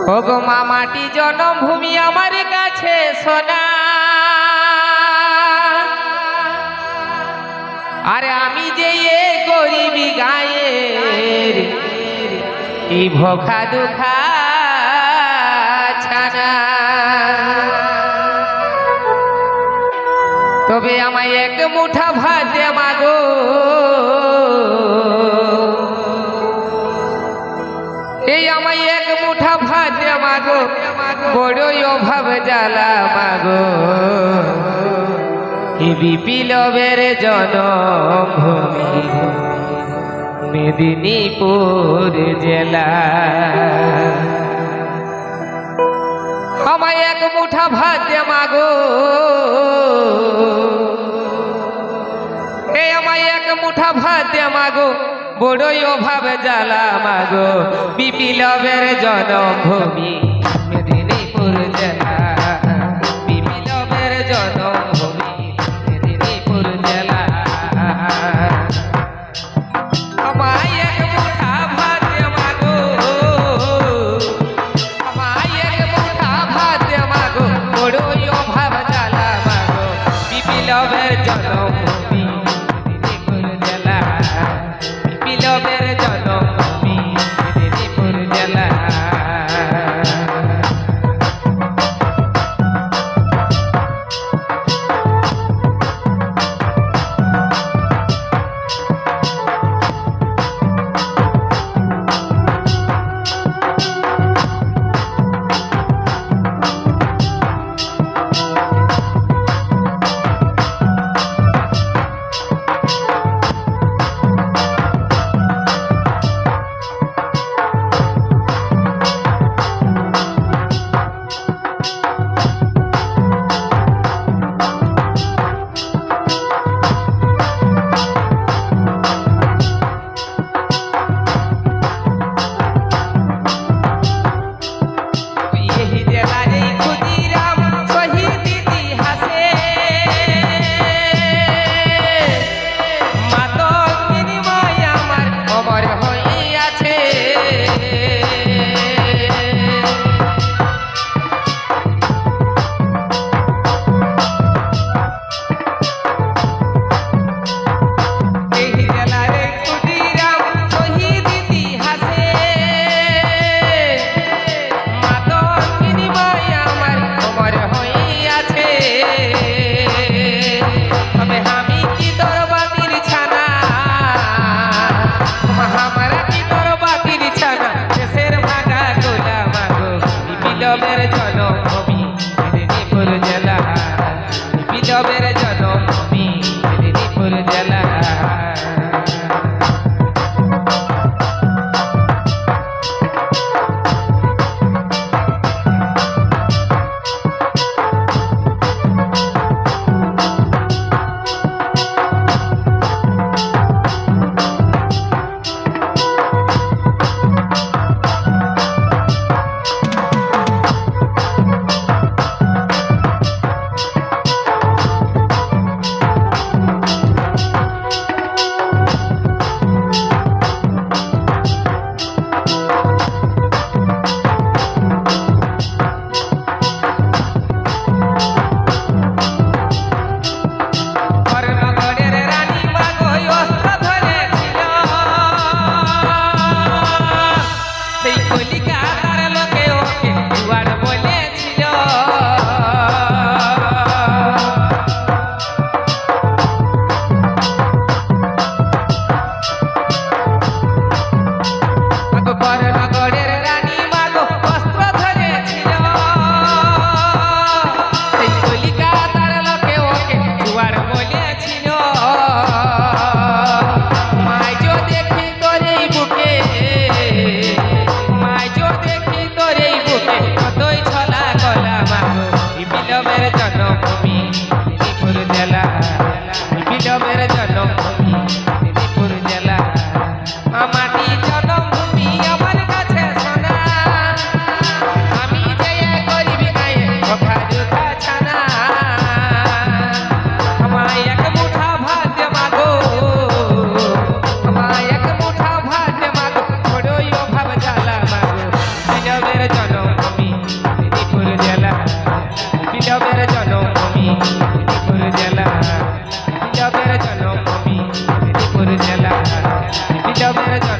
ওগো মা মাটি জন্মভূমি আমার কাছে সোনা, আরে আমি যে এ গরিবি গায়ের এই ভোখা দুখা ছানা, তবে আমায় এক মুঠা ভাত দে মাগো, এই আমায় এক মুঠা ভাত দে মাগো, বড়ই অভাব জ্বালা মাগো, এই বিপ্লবের জন্মভূমি মেদিনীপুর জেলা। আমায় এক মুঠা ভাত দে মাগো, এই আমায় এক মুঠা ভাত দে মাগো, বড়ই অভাব জ্বালা মাগো, বিপ্লবের জন্মভূমি মেদিনীপুর জেলা, বিপ্লবের জন্মভূমি মেদিনীপুর জেলা। আমায় এক মুঠা ভাত দে মাগো, আমায় এক মুঠা ভাত দে মাগো, বড়ই অভাব জ্বালা মাগো, বিপ্লবের জন্মভূমি মেদিনীপুর জেলা, বিপ্লবের জন্মভূমি মেদিনীপুর জেলা। বিপ্লবের জন্মভূমি মেদিনীপুর জেলা, বিপ্লবের জন্মভূমি মেদিনীপুর জেলা। বিপ্লবের জন্মভূমি মেদিনীপুর জেলা, বিপ্লবের জন্মভূমি মেদিনীপুর জেলা। মাটি জন্মভূমি আমার কাছে সোনা, আমি যে গরিব গায়ে ভোখা দুখা ছানা, আমায় এক মুঠা ভাত দে মাগো, আমায় এক মুঠা ভাত দে মাগো, বড়ই অভাব জ্বালা মাগো, বিপ্লবের জন্ম বিলমের জন্য